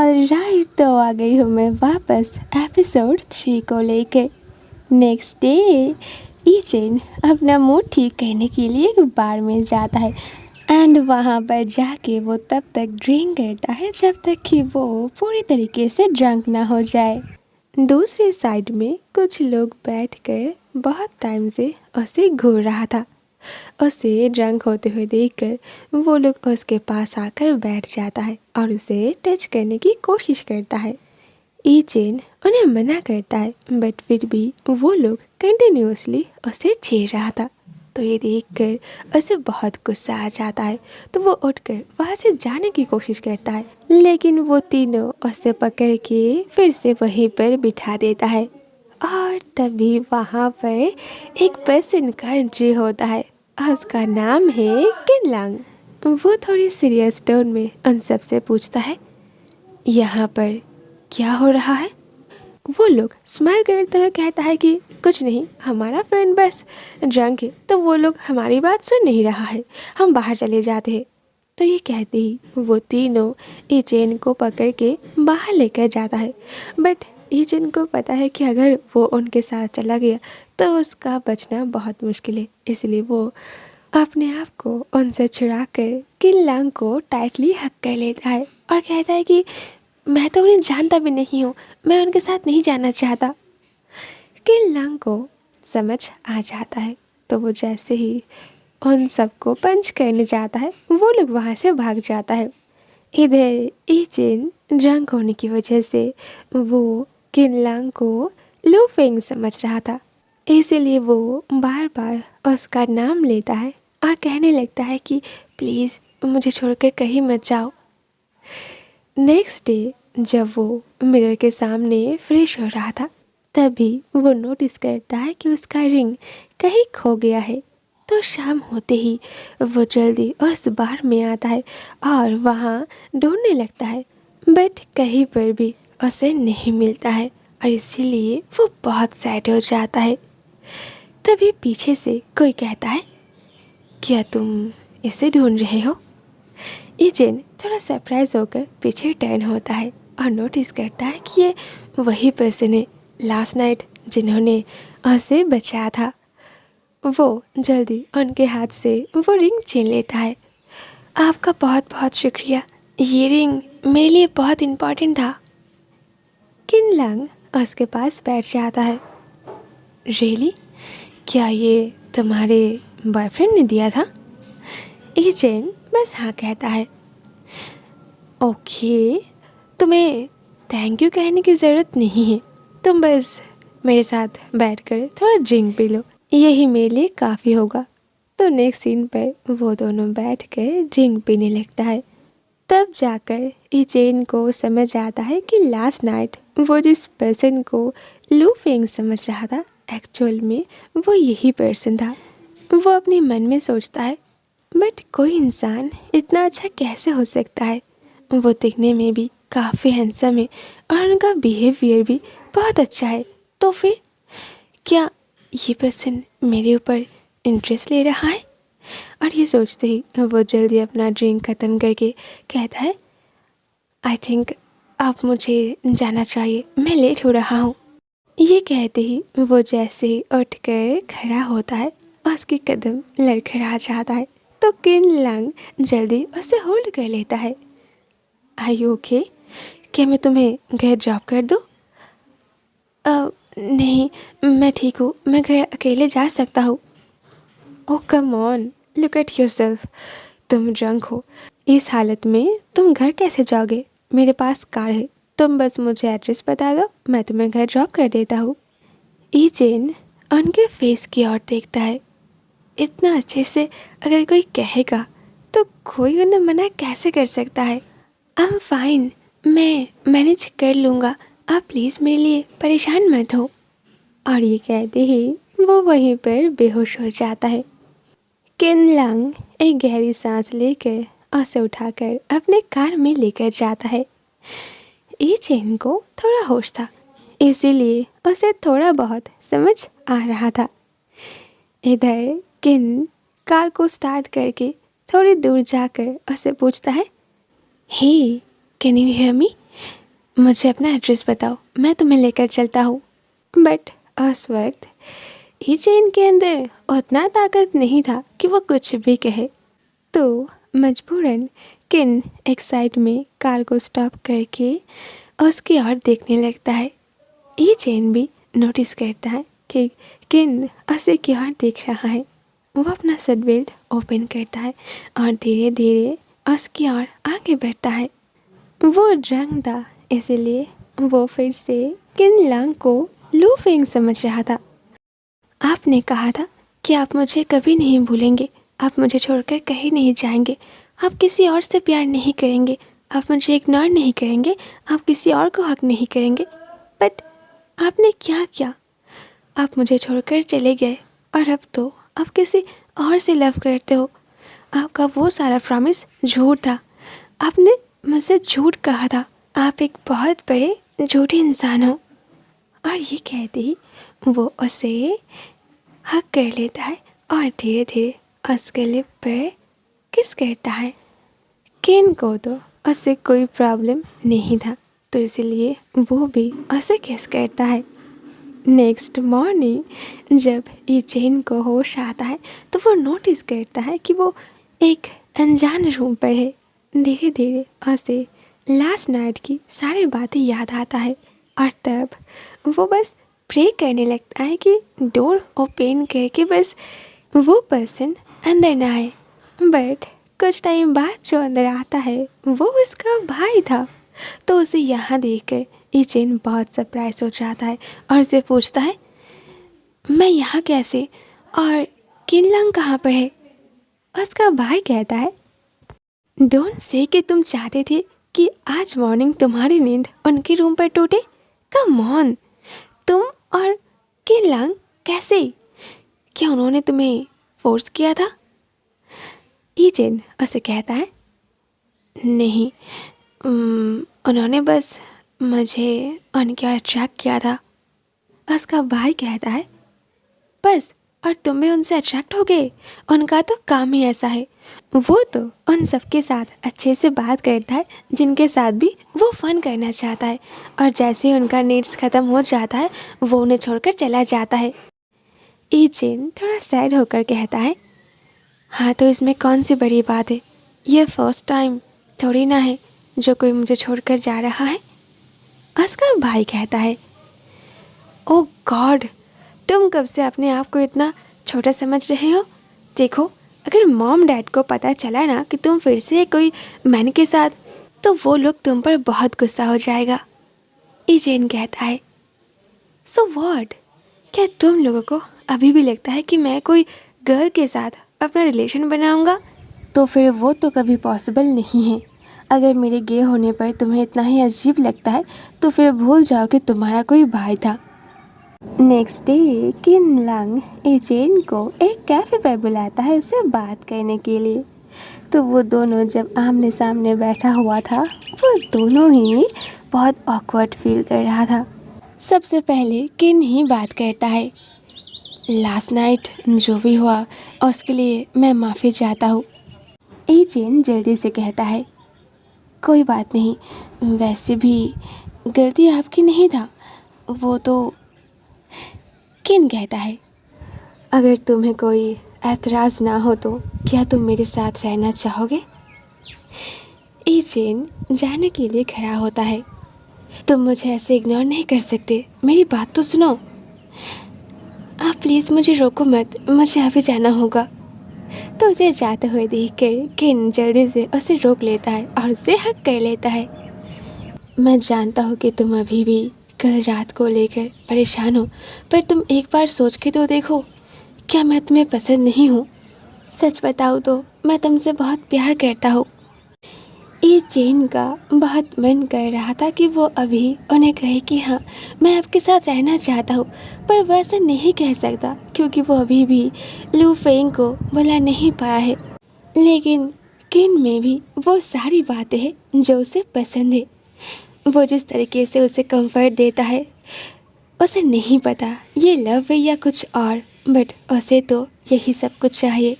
Alright, तो आ गई हूँ मैं वापस एपिसोड 3 को लेकर। नेक्स्ट डे ईचेन अपना मूड ठीक करने के लिए एक बार में जाता है एंड वहाँ पर जाके वो तब तक ड्रिंक करता है जब तक कि वो पूरी तरीके से ड्रंक ना हो जाए। दूसरी साइड में कुछ लोग बैठकर बहुत टाइम से उसे घूर रहा था। उसे ड्रंक होते हुए देखकर वो लोग उसके पास आकर बैठ जाता है और उसे टच करने की कोशिश करता है। ईचेन उन्हें मना करता है बट फिर भी वो लोग कंटिन्यूअसली उसे छेड़ रहा था। तो ये देखकर उसे बहुत गुस्सा आ जाता है, तो वो उठकर वहाँ से जाने की कोशिश करता है, लेकिन वो तीनों उसे पकड़ के फिर से वहीं पर बिठा देता है। और तभी वहाँ पर एक पर्सन का एंट्री होता है और उसका नाम है किनलांग। वो थोड़ी सीरियस टोन में उन सबसे पूछता है, यहाँ पर क्या हो रहा है? वो लोग स्माइल करते हुए कहता है कि कुछ नहीं, हमारा फ्रेंड बस ड्रंक है, तो वो लोग हमारी बात सुन नहीं रहा है, हम बाहर चले जाते हैं। तो ये कहते ही वो तीनों ईचेन को पकड़ के बाहर लेकर जाता है, बट ईचेन को पता है कि अगर वो उनके साथ चला गया तो उसका बचना बहुत मुश्किल है, इसलिए वो अपने आप को उनसे छुड़ा कर किनलांग को टाइटली हक कर लेता है और कहता है कि मैं तो उन्हें जानता भी नहीं हूँ, मैं उनके साथ नहीं जाना चाहता। किनलांग को समझ आ जाता है, तो वो जैसे ही उन सबको पंच करने जाता है वो लोग वहाँ से भाग जाता है। इधर ईचेन ड्रंक होने की वजह से वो किनलांग को लू फेंग समझ रहा था, इसीलिए वो बार बार उसका नाम लेता है और कहने लगता है कि प्लीज़ मुझे छोड़कर कहीं मत जाओ। नेक्स्ट डे जब वो मिरर के सामने फ्रेश हो रहा था, तभी वो नोटिस करता है कि उसका रिंग कहीं खो गया है। तो शाम होते ही वो जल्दी उस बार में आता है और वहाँ ढूंढने लगता है, बट कहीं पर भी उसे नहीं मिलता है और इसीलिए वो बहुत सैड हो जाता है। तभी पीछे से कोई कहता है, क्या तुम इसे ढूंढ रहे हो? ईचेन थोड़ा सरप्राइज होकर पीछे टर्न होता है और नोटिस करता है कि ये वही पर्सन है लास्ट नाइट जिन्होंने उसे बचाया था। वो जल्दी उनके हाथ से वो रिंग छीन लेता है। आपका बहुत बहुत शुक्रिया, ये रिंग मेरे लिए बहुत इम्पोर्टेंट था। किनलांग उसके पास बैठ जाता है। रियली? क्या ये तुम्हारे बॉयफ्रेंड ने दिया था? ईचेन बस हाँ कहता है। ओके, तुम्हें थैंक यू कहने की ज़रूरत नहीं है, तुम बस मेरे साथ बैठकर थोड़ा ड्रिंक पी लो, यही मेरे लिए काफ़ी होगा। तो नेक्स्ट सीन पर वो दोनों बैठकर ड्रिंक पीने लगता है। तब जाकर ईचेन को समझ आता है कि लास्ट नाइट वो जिस पर्सन को लू फेंग समझ रहा था, एक्चुअल में वो यही पर्सन था। वो अपने मन में सोचता है, बट कोई इंसान इतना अच्छा कैसे हो सकता है? वो दिखने में भी काफ़ी हैंडसम है और उनका बिहेवियर भी बहुत अच्छा है, तो फिर क्या ये पर्सन मेरे ऊपर इंटरेस्ट ले रहा है? और ये सोचते ही वो जल्दी अपना ड्रिंक ख़त्म करके कहता है, आई थिंक अब मुझे जाना चाहिए, मैं लेट हो रहा हूँ। ये कहते ही वो जैसे ही उठकर खड़ा होता है, उसके कदम लड़खड़ा जाता है, तो किनलांग जल्दी उसे होल्ड कर लेता है। Are you okay? क्या मैं तुम्हें घर ड्रॉप कर दूँ? नहीं, मैं ठीक हूँ, मैं घर अकेले जा सकता हूँ। Oh come on, look at yourself, तुम ड्रंक हो, इस हालत में तुम घर कैसे जाओगे? मेरे पास कार है, तुम बस मुझे एड्रेस बता दो, मैं तुम्हें घर ड्रॉप कर देता हूँ। ईचेन उनके फेस की ओर देखता है। इतना अच्छे से अगर कोई कहेगा तो कोई उन्हें मना कैसे कर सकता है? आई एम फाइन, मैं मैनेज कर लूँगा, आप प्लीज़ मेरे लिए परेशान मत हो। और ये कहते ही वो वहीं पर बेहोश हो जाता है। किनलांग एक गहरी सांस लेकर उसे उठाकर अपने कार में लेकर जाता है। ईचेन को थोड़ा होश था, इसीलिए उसे थोड़ा बहुत समझ आ रहा था। इधर किन कार को स्टार्ट करके थोड़ी दूर जाकर उसे पूछता है, hey can you hear me? मुझे अपना एड्रेस बताओ, मैं तुम्हें लेकर चलता हूँ। बट उस वक्त ई चेन के अंदर उतना ताकत नहीं था कि वो कुछ भी कहे, तो मजबूरन किन एक साइड में कार को स्टॉप करके उसकी ओर देखने लगता है। ई चेन भी नोटिस करता है कि किन उसे की ओर देख रहा है। वो अपना सीट बेल्ट ओपन करता है और धीरे धीरे उसकी ओर आगे बढ़ता है। वो ड्रंक था, इसलिए वो फिर से किन लंग को लू फेंग समझ रहा था। आपने कहा था कि आप मुझे कभी नहीं भूलेंगे, आप मुझे छोड़कर कहीं नहीं जाएंगे, आप किसी और से प्यार नहीं करेंगे, आप मुझे इग्नोर नहीं करेंगे, आप किसी और को हक नहीं करेंगे। बट आपने क्या किया? आप मुझे छोड़कर चले गए और अब तो आप किसी और से लव करते हो। आपका वो सारा प्रॉमिस झूठ था। आपने मुझसे झूठ कहा था। आप एक बहुत बड़े झूठे इंसान हो। और ये कहते ही वो उसे हक कर लेता है और धीरे धीरे उसके लिप पर किस करता है। किन को तो उससे कोई प्रॉब्लम नहीं था, तो इसलिए वो भी उसे किस करता है। नेक्स्ट मॉर्निंग जब ये चेन को होश आता है तो वो नोटिस करता है कि वो एक अनजान रूम पर है। धीरे धीरे उसे लास्ट नाइट की सारी बातें याद आता है और तब वो बस प्रे करने लगता है कि डोर ओपन करके बस वो पर्सन अंदर ना आए। बट कुछ टाइम बाद जो अंदर आता है वो उसका भाई था, तो उसे यहाँ देखकर इचेन बहुत सरप्राइज हो जाता है और उसे पूछता है, मैं यहाँ कैसे और किनलंग कहाँ पर है? उसका भाई कहता है, डोंट से कि तुम चाहते थे कि आज मॉर्निंग तुम्हारी नींद उनके रूम पर टूटे। कम ऑन, तुम और किनलंग कैसे? क्या उन्होंने तुम्हें फोर्स किया था? इचेन उसे कहता है, नहीं, उन्होंने बस मुझे उनके ओर अट्रैक्ट किया था। उसका भाई कहता है, बस, और तुम भी उनसे अट्रैक्ट हो गए? उनका तो काम ही ऐसा है। वो तो उन सबके साथ अच्छे से बात करता है जिनके साथ भी वो फ़न करना चाहता है, और जैसे ही उनका नीड्स ख़त्म हो जाता है वो उन्हें छोड़कर चला जाता है। इचेन थोड़ा सैड होकर कहता है, हाँ तो इसमें कौन सी बड़ी बात है? ये फर्स्ट टाइम थोड़ी ना है जो कोई मुझे छोड़कर जा रहा है। उसका भाई कहता है, ओह गॉड, तुम कब से अपने आप को इतना छोटा समझ रहे हो? देखो, अगर मॉम डैड को पता चला ना कि तुम फिर से कोई मैन के साथ, तो वो लोग तुम पर बहुत गुस्सा हो जाएगा। इचेन कहता है, सो व्हाट, क्या तुम लोगों को अभी भी लगता है कि मैं कोई गर्ल के साथ अपना रिलेशन बनाऊंगा? तो फिर वो तो कभी पॉसिबल नहीं है। अगर मेरे गे होने पर तुम्हें इतना ही अजीब लगता है तो फिर भूल जाओ कि तुम्हारा कोई भाई था। नेक्स्ट डे किनलंग इचेन को एक कैफ़े पर बुलाता है उससे बात करने के लिए। तो वो दोनों जब आमने सामने बैठा हुआ था वो दोनों ही बहुत ऑकवर्ड फील कर रहा था। सबसे पहले किन ही बात करता है, लास्ट नाइट जो भी हुआ उसके लिए मैं माफ़ी चाहता हूँ। इचेन जल्दी से कहता है, कोई बात नहीं, वैसे भी गलती आपकी नहीं था, वो तो। किन कहता है, अगर तुम्हें कोई एतराज़ ना हो तो क्या तुम मेरे साथ रहना चाहोगे? इचेन जाने के लिए खड़ा होता है, तुम मुझे ऐसे इग्नोर नहीं कर सकते, मेरी बात तो सुनो। आप प्लीज़ मुझे रोको मत, मुझे अभी जाना होगा। तो उसे जाते हुए देखकर किन जल्दी से उसे रोक लेता है और उसे हक कर लेता है। मैं जानता हूँ कि तुम अभी भी कल रात को लेकर परेशान हो, पर तुम एक बार सोच के तो देखो, क्या मैं तुम्हें पसंद नहीं हूँ? सच बताऊँ तो मैं तुमसे बहुत प्यार करता हूँ। इचेन का बहुत मन कर रहा था कि वो अभी उन्हें कहे कि हाँ, मैं आपके साथ रहना चाहता हूँ, पर वो ऐसा नहीं कह सकता क्योंकि वो अभी भी लू फेंग को बुला नहीं पाया है। लेकिन किन में भी वो सारी बातें हैं जो उसे पसंद है। वो जिस तरीके से उसे कंफर्ट देता है, उसे नहीं पता ये लव है या कुछ और, बट उसे तो यही सब कुछ चाहिए।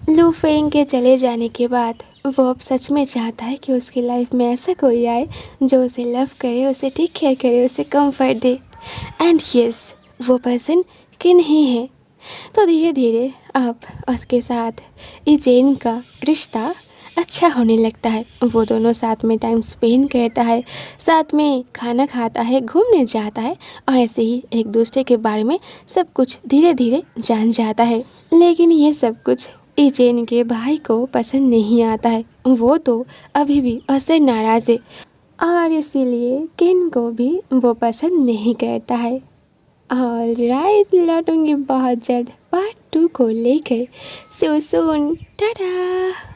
लू फेंग के चले जाने के बाद वो अब सच में चाहता है कि उसकी लाइफ में ऐसा कोई आए जो उसे लव करे, उसे टेक केयर करे, उसे कंफर्ट दे। एंड यस, वो पर्सन किन ही है। तो धीरे धीरे अब उसके साथ इजेन का रिश्ता अच्छा होने लगता है। वो दोनों साथ में टाइम स्पेंड करता है, साथ में खाना खाता है, घूमने जाता है और ऐसे ही एक दूसरे के बारे में सब कुछ धीरे धीरे जान जाता है। लेकिन ये सब कुछ इजेन के भाई को पसंद नहीं आता है। वो तो अभी भी उससे नाराज़ है और इसीलिए किन को भी वो पसंद नहीं करता है। और राइट, लौटूंगी बहुत जल्द पार्ट 2 को लेकर। सो सून, टाटा।